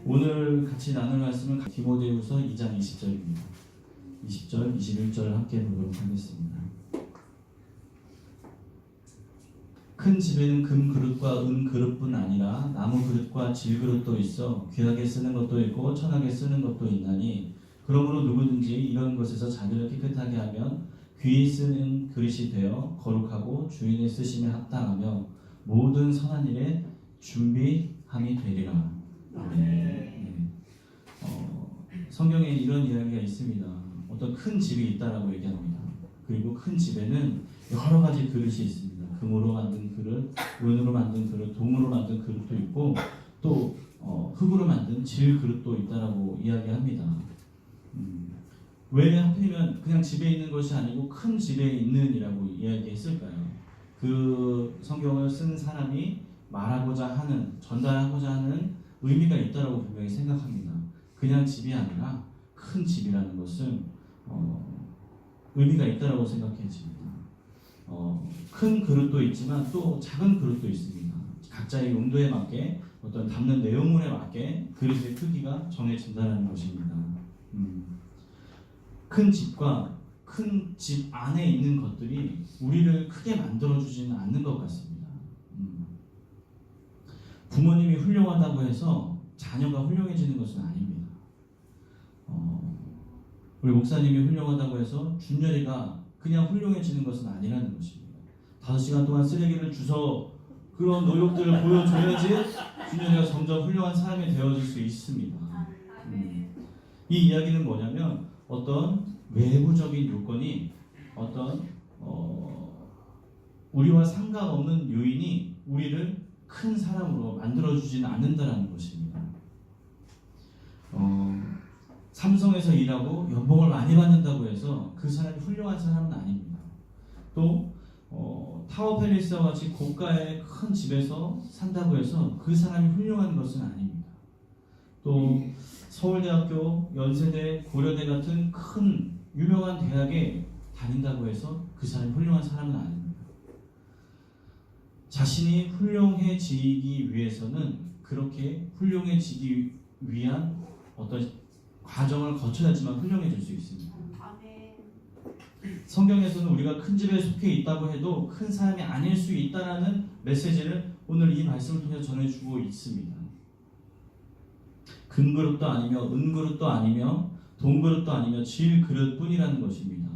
오늘 같이 나눌 말씀은 디모데후서 2장 20절입니다. 20절, 21절 함께 보도록 하겠습니다. 큰 집에는 금 그릇과 은 그릇뿐 아니라 나무 그릇과 질 그릇도 있어 귀하게 쓰는 것도 있고 천하게 쓰는 것도 있나니 그러므로 누구든지 이런 것에서 자기를 깨끗하게 하면 귀히 쓰는 그릇이 되어 거룩하고 주인의 쓰심에 합당하며 모든 선한 일에 준비함이 되리라. 네. 성경에 이런 이야기가 있습니다. 어떤 큰 집이 있다라고 얘기합니다. 그리고 큰 집에는 여러 가지 그릇이 있습니다. 금으로 만든 그릇, 은으로 만든 그릇, 동으로 만든 그릇도 있고 또 흙으로 만든 질 그릇도 있다라고 이야기합니다. 왜 하필이면 그냥 집에 있는 것이 아니고 큰 집에 있는이라고 이야기했을까요? 그 성경을 쓴 사람이 말하고자 하는, 전달하고자 하는 의미가 있다라고 분명히 생각합니다. 그냥 집이 아니라 큰 집이라는 것은 의미가 있다라고 생각해집니다. 큰 그릇도 있지만 또 작은 그릇도 있습니다. 각자의 용도에 맞게 어떤 담는 내용물에 맞게 그릇의 크기가 정해진다는 것입니다. 큰 집과 큰 집 안에 있는 것들이 우리를 크게 만들어주지는 않는 것 같습니다. 부모님이 훌륭하다고 해서 자녀가 훌륭해지는 것은 아닙니다. 우리 목사님이 훌륭하다고 해서 준열이가 그냥 훌륭해지는 것은 아니라는 것입니다. 5시간 동안 쓰레기를 주워 그런 노력들을 보여줘야지 준열이가 점점 훌륭한 사람이 되어질 수 있습니다. 이 이야기는 뭐냐면 어떤 외부적인 요건이 어떤 우리와 상관없는 요인이 우리를 큰 사람으로 만들어주지는 않는다는 것입니다. 삼성에서 일하고 연봉을 많이 받는다고 해서 그 사람이 훌륭한 사람은 아닙니다. 또 타워 팰리스와 같이 고가의 큰 집에서 산다고 해서 그 사람이 훌륭한 것은 아닙니다. 또 서울대학교, 연세대, 고려대 같은 큰 유명한 대학에 다닌다고 해서 그 사람이 훌륭한 사람은 아닙니다. 자신이 훌륭해지기 위해서는 그렇게 훌륭해지기 위한 어떤 과정을 거쳐야지만 훌륭해질 수 있습니다. 성경에서는 우리가 큰 집에 속해 있다고 해도 큰 사람이 아닐 수 있다는 메시지를 오늘 이 말씀을 통해서 전해주고 있습니다. 금 그릇도 아니며 은 그릇도 아니며 동 그릇도 아니며 질 그릇뿐이라는 것입니다.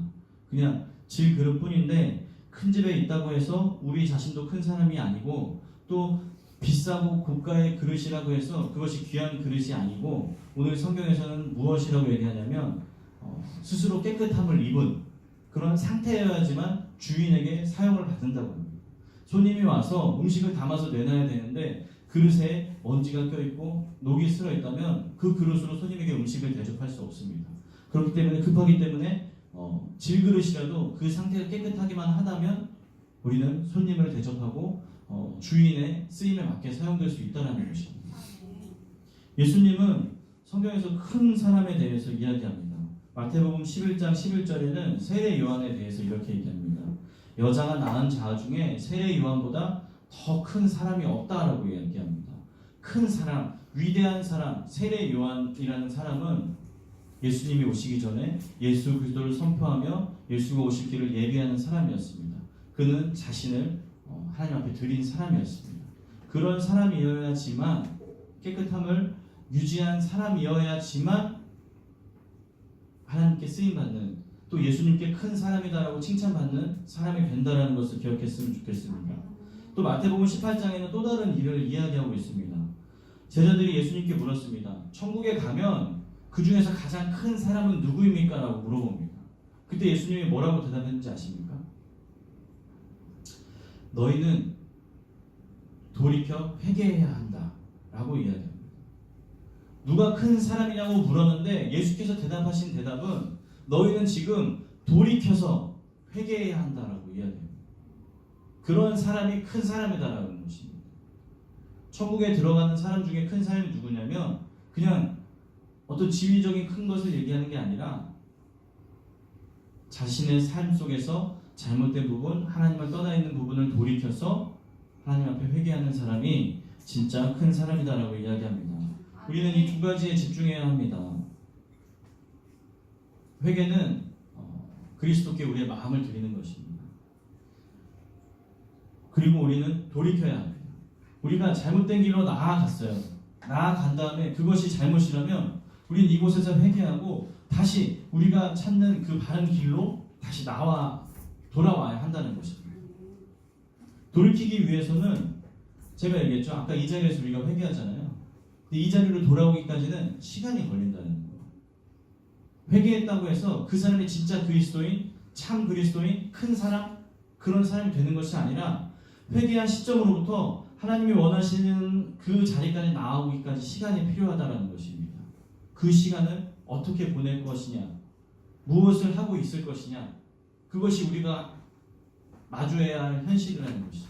그냥 질 그릇뿐인데 큰 집에 있다고 해서 우리 자신도 큰 사람이 아니고 또 비싸고 고가의 그릇이라고 해서 그것이 귀한 그릇이 아니고 오늘 성경에서는 무엇이라고 얘기하냐면 스스로 깨끗함을 입은 그런 상태여야지만 주인에게 사용을 받는다고 합니다. 손님이 와서 음식을 담아서 내놔야 되는데 그릇에 먼지가 껴있고 녹이 슬어있다면 그 그릇으로 손님에게 음식을 대접할 수 없습니다. 그렇기 때문에 급하기 때문에 질그릇이라도 그 상태가 깨끗하기만 하다면 우리는 손님을 대접하고 주인의 쓰임에 맞게 사용될 수 있다는 것입니다. 예수님은 성경에서 큰 사람에 대해서 이야기합니다. 마태복음 11장 11절에는 세례 요한에 대해서 이렇게 얘기합니다. 여자가 낳은 자아 중에 세례 요한보다 더 큰 사람이 없다라고 이야기합니다. 큰 사람, 위대한 사람, 세례 요한이라는 사람은 예수님이 오시기 전에 예수 그리스도를 선포하며 예수가 오실 길을 예비하는 사람이었습니다. 그는 자신을 하나님 앞에 드린 사람이었습니다. 그런 사람이어야지만 깨끗함을 유지한 사람이어야지만 하나님께 쓰임받는 또 예수님께 큰 사람이다라고 칭찬받는 사람이 된다는 것을 기억했으면 좋겠습니다. 또 마태복음 18장에는 또 다른 일을 이야기하고 있습니다. 제자들이 예수님께 물었습니다. 천국에 가면 그 중에서 가장 큰 사람은 누구입니까? 라고 물어봅니다. 그때 예수님이 뭐라고 대답했는지 아십니까? 너희는 돌이켜 회개해야 한다 라고 이야기합니다. 누가 큰 사람이냐고 물었는데 예수께서 대답하신 대답은 너희는 지금 돌이켜서 회개해야 한다라고 이야기합니다. 그런 사람이 큰 사람이다라는 것입니다. 천국에 들어가는 사람 중에 큰 사람이 누구냐면 그냥 어떤 지위적인 큰 것을 얘기하는 게 아니라 자신의 삶 속에서 잘못된 부분, 하나님을 떠나 있는 부분을 돌이켜서 하나님 앞에 회개하는 사람이 진짜 큰 사람이다라고 이야기합니다. 우리는 이 두 가지에 집중해야 합니다. 회개는 그리스도께 우리의 마음을 드리는 것입니다. 그리고 우리는 돌이켜야 합니다. 우리가 잘못된 길로 나아갔어요. 나아간 다음에 그것이 잘못이라면 우리는 이곳에서 회개하고 다시 우리가 찾는 그 바른 길로 다시 돌아와야 한다는 것입니다. 돌이키기 위해서는 제가 얘기했죠. 아까 이 자리에서 우리가 회개하잖아요. 근데 이 자리로 돌아오기까지는 시간이 걸린다는 거예요. 회개했다고 해서 그 사람이 진짜 그리스도인, 참 그리스도인, 큰 사람, 그런 사람이 되는 것이 아니라 회개한 시점으로부터 하나님이 원하시는 그 자리까지 나아오기까지 시간이 필요하다는 것입니다. 그 시간을 어떻게 보낼 것이냐, 무엇을 하고 있을 것이냐, 그것이 우리가 마주해야 할 현실이라는 것이죠.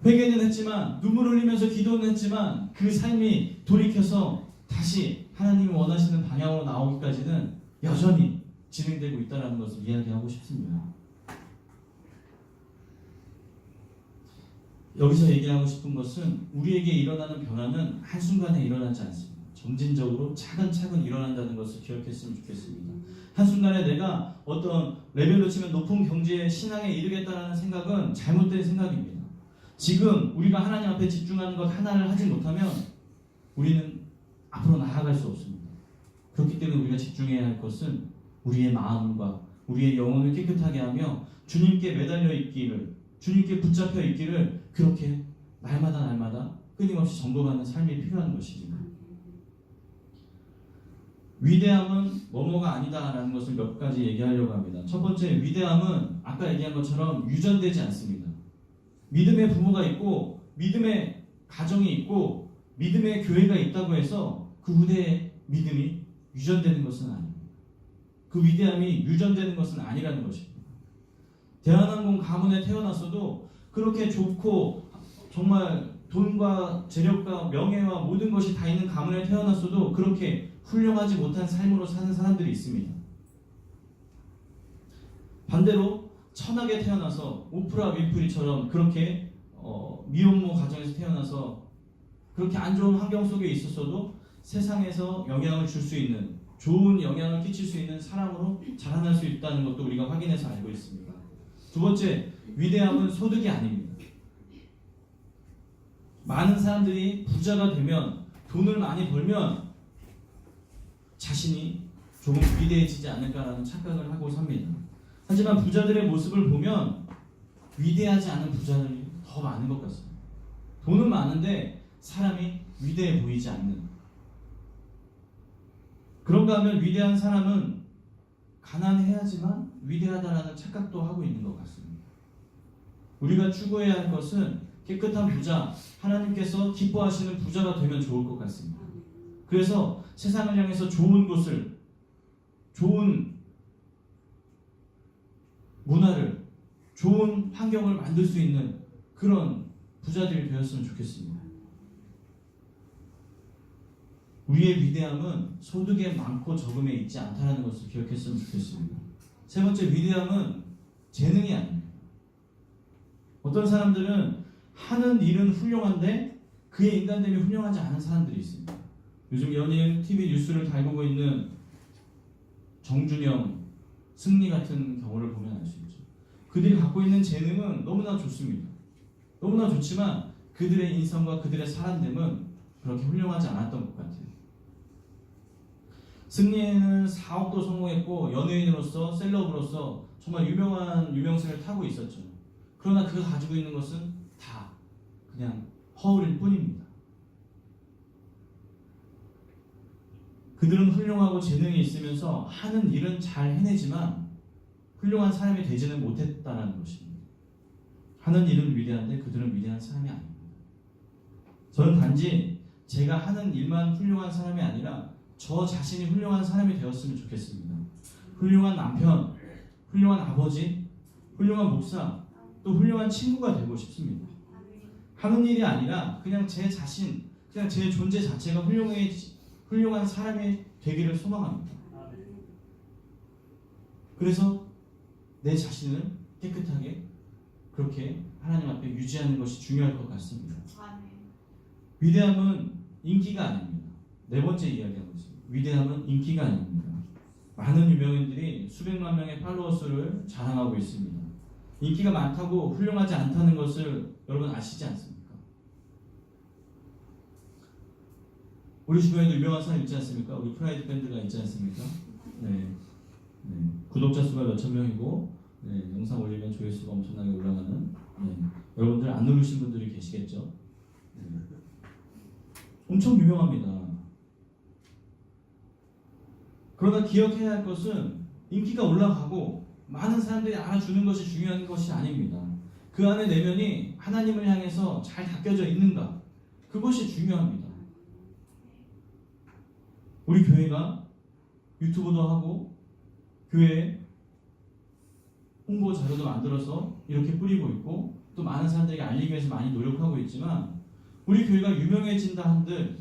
회개는 했지만, 눈물 흘리면서 기도는 했지만 그 삶이 돌이켜서 다시 하나님이 원하시는 방향으로 나오기까지는 여전히 진행되고 있다는 것을 이야기하고 싶습니다. 여기서 얘기하고 싶은 것은 우리에게 일어나는 변화는 한순간에 일어나지 않습니다. 점진적으로 차근차근 일어난다는 것을 기억했으면 좋겠습니다. 한순간에 내가 어떤 레벨로 치면 높은 경지의 신앙에 이르겠다는 생각은 잘못된 생각입니다. 지금 우리가 하나님 앞에 집중하는 것 하나를 하지 못하면 우리는 앞으로 나아갈 수 없습니다. 그렇기 때문에 우리가 집중해야 할 것은 우리의 마음과 우리의 영혼을 깨끗하게 하며 주님께 매달려 있기를, 주님께 붙잡혀 있기를 그렇게 날마다 끊임없이 점검하는 삶이 필요한 것입니다. 위대함은 뭐뭐가 아니다라는 것을 몇 가지 얘기하려고 합니다. 첫 번째, 위대함은 아까 얘기한 것처럼 유전되지 않습니다. 믿음의 부모가 있고 믿음의 가정이 있고 믿음의 교회가 있다고 해서 그 후대의 믿음이 유전되는 것은 아닙니다. 그 위대함이 유전되는 것은 아니라는 것입니다. 대한항공 가문에 태어났어도 그렇게 좋고 정말 돈과 재력과 명예와 모든 것이 다 있는 가문에 태어났어도 그렇게 훌륭하지 못한 삶으로 사는 사람들이 있습니다. 반대로 천하게 태어나서 오프라 윈프리처럼 그렇게 미혼모 가정에서 태어나서 그렇게 안 좋은 환경 속에 있었어도 세상에서 영향을 줄 수 있는, 좋은 영향을 끼칠 수 있는 사람으로 자라날 수 있다는 것도 우리가 확인해서 알고 있습니다. 두 번째, 위대함은 소득이 아닙니다. 많은 사람들이 부자가 되면, 돈을 많이 벌면 자신이 조금 위대해지지 않을까라는 착각을 하고 삽니다. 하지만 부자들의 모습을 보면 위대하지 않은 부자들이 더 많은 것 같습니다. 돈은 많은데 사람이 위대해 보이지 않는. 그런가 하면 위대한 사람은 가난해야지만 위대하다라는 착각도 하고 있는 것 같습니다. 우리가 추구해야 할 것은 깨끗한 부자, 하나님께서 기뻐하시는 부자가 되면 좋을 것 같습니다. 그래서 세상을 향해서 좋은 곳을, 좋은 문화를, 좋은 환경을 만들 수 있는 그런 부자들이 되었으면 좋겠습니다. 우리의 위대함은 소득에 많고 적음에 있지 않다는 것을 기억했으면 좋겠습니다. 세 번째, 위대함은 재능이 아닙니다. 어떤 사람들은 하는 일은 훌륭한데 그의 인간됨이 훌륭하지 않은 사람들이 있습니다. 요즘 연일 TV 뉴스를 달구고 있는 정준영, 승리 같은 경우를 보면 알 수 있죠. 그들이 갖고 있는 재능은 너무나 좋습니다. 너무나 좋지만 그들의 인성과 그들의 사람됨은 그렇게 훌륭하지 않았던 것 같아요. 승리에는 사업도 성공했고 연예인으로서, 셀럽으로서 정말 유명한 유명세를 타고 있었죠. 그러나 그가 가지고 있는 것은 다 그냥 허울일 뿐입니다. 그들은 훌륭하고 재능이 있으면서 하는 일은 잘 해내지만 훌륭한 사람이 되지는 못했다는 것입니다. 하는 일은 위대한데 그들은 위대한 사람이 아닙니다. 저는 단지 제가 하는 일만 훌륭한 사람이 아니라 저 자신이 훌륭한 사람이 되었으면 좋겠습니다. 훌륭한 남편, 훌륭한 아버지, 훌륭한 목사, 또 훌륭한 친구가 되고 싶습니다. 하는 일이 아니라 그냥 제 자신, 그냥 제 존재 자체가 훌륭한 사람이 되기를 소망합니다. 그래서 내 자신을 깨끗하게 그렇게 하나님 앞에 유지하는 것이 중요할 것 같습니다. 위대함은 인기가 아닙니다. 네 번째 이야기하고 있습니다. 위대함은 인기가 아닙니다. 많은 유명인들이 수백만 명의 팔로워 수를 자랑하고 있습니다. 인기가 많다고 훌륭하지 않다는 것을 여러분 아시지 않습니까? 우리 주변에도 유명한 사람 있지 않습니까? 우리 프라이드 밴드가 있지 않습니까? 네. 구독자 수가 몇천 명이고 영상 올리면 조회수가 엄청나게 올라가는 여러분들 안 누르신 분들이 계시겠죠? 엄청 유명합니다. 그러나 기억해야 할 것은 인기가 올라가고 많은 사람들이 알아주는 것이 중요한 것이 아닙니다. 그 안에 내면이 하나님을 향해서 잘 닦여져 있는가? 그것이 중요합니다. 우리 교회가 유튜브도 하고 교회 홍보 자료도 만들어서 이렇게 뿌리고 있고 또 많은 사람들에게 알리기 위해서 많이 노력하고 있지만 우리 교회가 유명해진다 한들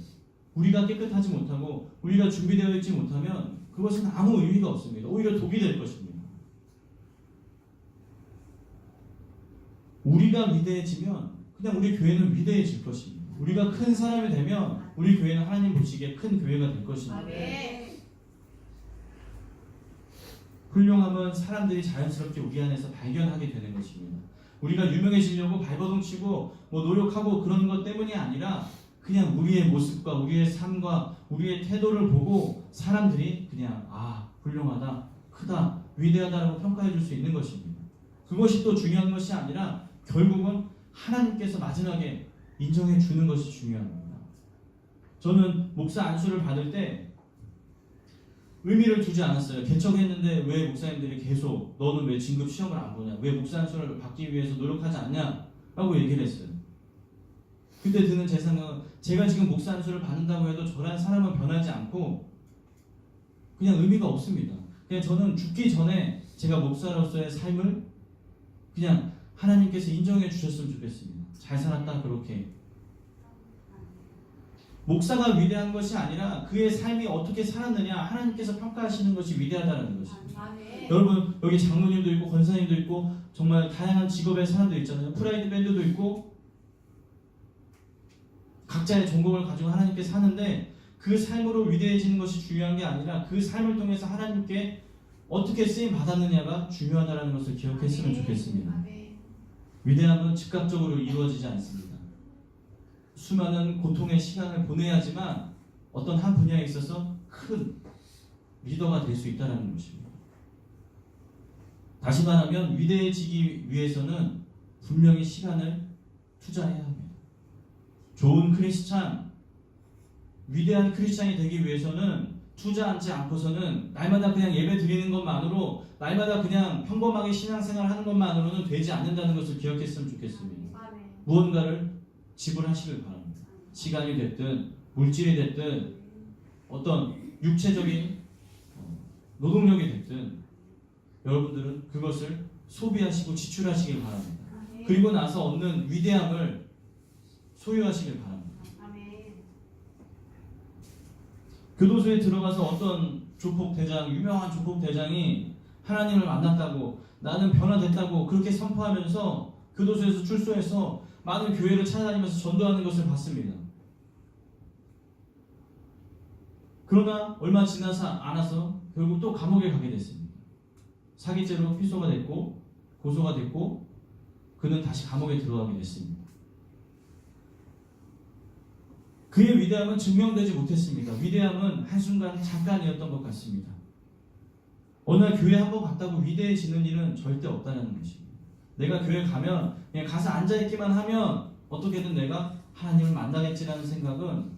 우리가 깨끗하지 못하고 우리가 준비되어 있지 못하면 그것은 아무 의미가 없습니다. 오히려 독이 될 것입니다. 우리가 위대해지면 그냥 우리 교회는 위대해질 것입니다. 우리가 큰 사람이 되면 우리 교회는 하나님 보시기에 큰 교회가 될 것입니다. 훌륭함은 사람들이 자연스럽게 우리 안에서 발견하게 되는 것입니다. 우리가 유명해지려고 발버둥치고 노력하고 그런 것 때문이 아니라 그냥 우리의 모습과 우리의 삶과 우리의 태도를 보고 사람들이 그냥 훌륭하다, 크다, 위대하다라고 평가해 줄 수 있는 것입니다. 그것이 또 중요한 것이 아니라 결국은 하나님께서 마지막에 인정해 주는 것이 중요합니다. 저는 목사 안수를 받을 때 의미를 두지 않았어요. 개척했는데 왜 목사님들이 계속 너는 왜 진급 시험을 안 보냐? 왜 목사 안수를 받기 위해서 노력하지 않냐? 라고 얘기를 했어요. 그때 드는 제 생각은 제가 지금 목사 안수를 받는다고 해도 저란 사람은 변하지 않고 그냥 의미가 없습니다. 그냥 저는 죽기 전에 제가 목사로서의 삶을 그냥 하나님께서 인정해 주셨으면 좋겠습니다. 잘 살았다 그렇게. 목사가 위대한 것이 아니라 그의 삶이 어떻게 살았느냐 하나님께서 평가하시는 것이 위대하다는 것입니다. 여러분 여기 장로님도 있고 권사님도 있고 정말 다양한 직업의 사람들 있잖아요. 프라이드 밴드도 있고 각자의 전공을 가지고 하나님께 사는데 그 삶으로 위대해지는 것이 중요한 게 아니라 그 삶을 통해서 하나님께 어떻게 쓰임 받았느냐가 중요하다는 것을 기억했으면 좋겠습니다. 위대함은 즉각적으로 이루어지지 않습니다. 수많은 고통의 시간을 보내야지만 어떤 한 분야에 있어서 큰 리더가 될 수 있다는 것입니다. 다시 말하면 위대해지기 위해서는 분명히 시간을 투자해야 합니다. 좋은 크리스찬, 위대한 크리스찬이 되기 위해서는 투자하지 않고서는 날마다 그냥 예배 드리는 것만으로 날마다 그냥 평범하게 신앙생활 하는 것만으로는 되지 않는다는 것을 기억했으면 좋겠습니다. 무언가를 지불하시길 바랍니다. 시간이 됐든 물질이 됐든 어떤 육체적인 노동력이 됐든 여러분들은 그것을 소비하시고 지출하시길 바랍니다. 그리고 나서 얻는 위대함을 소유하시길 바랍니다. 교도소에 들어가서 어떤 조폭대장, 유명한 조폭대장이 하나님을 만났다고 나는 변화됐다고 그렇게 선포하면서 교도소에서 출소해서 많은 교회를 찾아다니면서 전도하는 것을 봤습니다. 그러나 얼마 지나서 않아서 결국 또 감옥에 가게 됐습니다. 사기죄로 피소가 됐고 고소가 됐고 그는 다시 감옥에 들어가게 됐습니다. 그의 위대함은 증명되지 못했습니다. 위대함은 한순간 잠깐이었던 것 같습니다. 어느 날 교회 한번 갔다고 위대해지는 일은 절대 없다는 것입니다. 내가 교회 가면 그냥 가서 앉아있기만 하면 어떻게든 내가 하나님을 만나겠지라는 생각은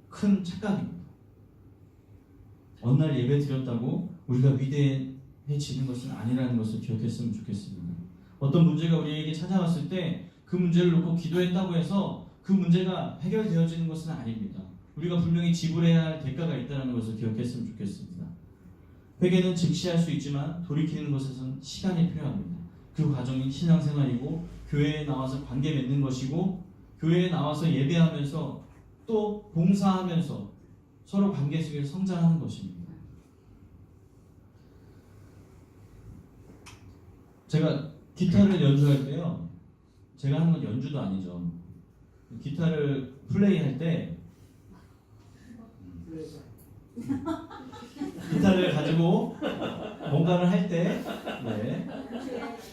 큰 착각입니다. 어느 날 예배 드렸다고 우리가 위대해지는 것은 아니라는 것을 기억했으면 좋겠습니다. 어떤 문제가 우리에게 찾아왔을 때 그 문제를 놓고 기도했다고 해서 그 문제가 해결되어지는 것은 아닙니다. 우리가 분명히 지불해야 할 대가가 있다는 것을 기억했으면 좋겠습니다. 회개는 즉시 할 수 있지만 돌이키는 것에서는 시간이 필요합니다. 그 과정이 신앙생활이고 교회에 나와서 관계 맺는 것이고 교회에 나와서 예배하면서 또 봉사하면서 서로 관계 속에서 성장하는 것입니다. 제가 기타를 연주할 때요. 제가 하는 건 연주도 아니죠. 기타를 플레이할 때 기타를 가지고 뭔가를 할 때, 네,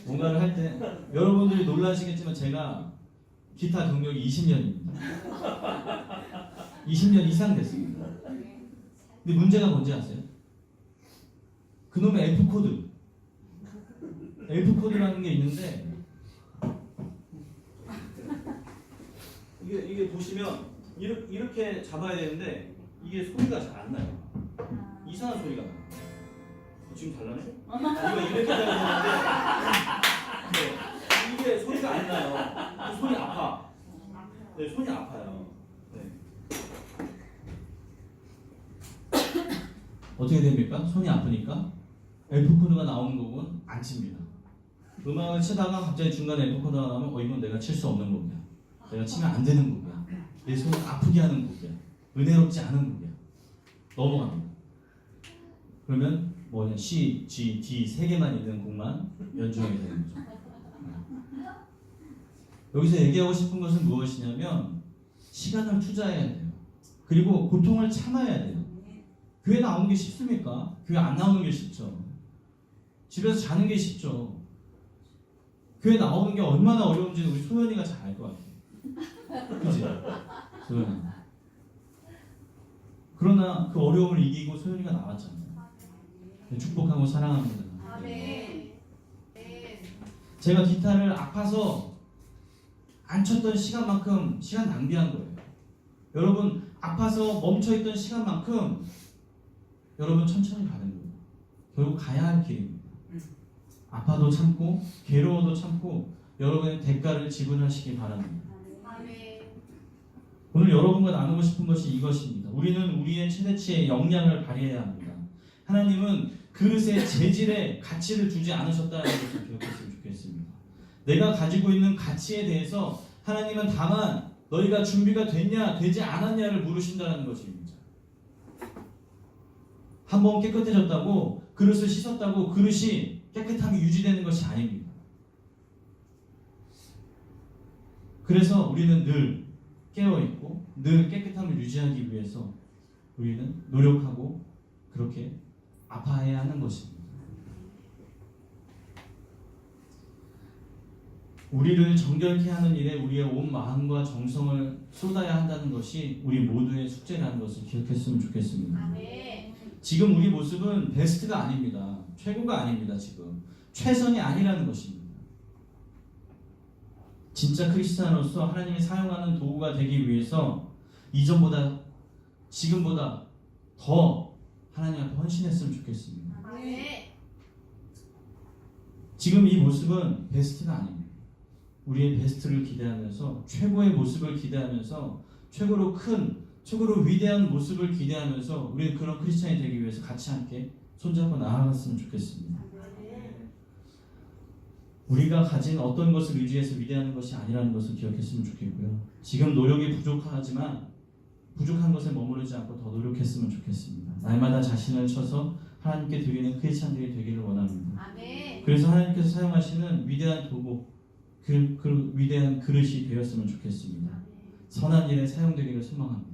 뭔가를 할 때 여러분들이 놀라시겠지만 제가 기타 경력이 20년입니다. 20년 이상 됐습니다. 근데 문제가 뭔지 아세요? 그놈의 F 코드라는 게 있는데 이게 보시면 이렇게 잡아야 되는데 이게 소리가 잘 안 나요. 이상한 소리가 나요. 지금 달라네? 이거 이렇게 해야 되는데 이게 소리가 안 나요. 손이 아파. 네, 손이 아파요. 네. 어떻게 됩니까? 손이 아프니까 F 코드가 나오는 곡은 안 칩니다. 음악을 치다가 갑자기 중간에 F 코드가 나오면 이건 내가 칠 수 없는 곡이야. 내가 치면 안 되는 곡이야. 내 손을 아프게 하는 곡이야. 은혜롭지 않은 곡이야. 넘어갑니다. 그러면 뭐냐 C, G, D 세 개만 있는 곡만 연주하게 되는 거죠. 여기서 얘기하고 싶은 것은 무엇이냐면 시간을 투자해야 돼요. 그리고 고통을 참아야 돼요. 교회 나오는 게 쉽습니까? 교회 안 나오는 게 쉽죠. 집에서 자는 게 쉽죠. 교회 나오는 게 얼마나 어려운지 우리 소연이가 잘 알 것 같아요. 그치? 소연이. 그러나 그 어려움을 이기고 소연이가 나왔잖아요. 축복하고 사랑합니다. 제가 기타를 아파서 안 쳤던 시간만큼 시간 낭비한 거예요. 여러분 아파서 멈춰있던 시간만큼 여러분 천천히 가는 거예요. 결국 가야 할 길입니다. 아파도 참고 괴로워도 참고 여러분의 대가를 지불하시기 바랍니다. 오늘 여러분과 나누고 싶은 것이 이것입니다. 우리는 우리의 최대치의 역량을 발휘해야 합니다. 하나님은 그릇의 재질에 가치를 두지 않으셨다는 것을 기억했으면 좋겠습니다. 내가 가지고 있는 가치에 대해서 하나님은 다만 너희가 준비가 됐냐 되지 않았냐를 물으신다는 것입니다. 한번 깨끗해졌다고 그릇을 씻었다고 그릇이 깨끗하게 유지되는 것이 아닙니다. 그래서 우리는 늘 깨어있고 늘 깨끗함을 유지하기 위해서 우리는 노력하고 그렇게 아파해야 하는 것입니다. 우리를 정결케 하는 일에 우리의 온 마음과 정성을 쏟아야 한다는 것이 우리 모두의 숙제라는 것을 기억했으면 좋겠습니다. 지금 우리 모습은 베스트가 아닙니다. 최고가 아닙니다. 지금 최선이 아니라는 것입니다. 진짜 크리스찬으로서 하나님이 사용하는 도구가 되기 위해서 이전보다 지금보다 더 하나님 앞에 헌신했으면 좋겠습니다. 지금 이 모습은 베스트가 아닙니다. 우리의 베스트를 기대하면서 최고의 모습을 기대하면서 최고로 큰, 최고로 위대한 모습을 기대하면서 우리는 그런 크리스찬이 되기 위해서 같이 함께 손잡고 나아갔으면 좋겠습니다. 우리가 가진 어떤 것을 의지해서 위대한 것이 아니라는 것을 기억했으면 좋겠고요. 지금 노력이 부족하지만 부족한 것에 머무르지 않고 더 노력했으면 좋겠습니다. 날마다 자신을 쳐서 하나님께 드리는 크리스찬들이 되기를 원합니다. 그래서 하나님께서 사용하시는 위대한 도구, 그 위대한 그릇이 되었으면 좋겠습니다. 선한 일에 사용되기를 소망합니다.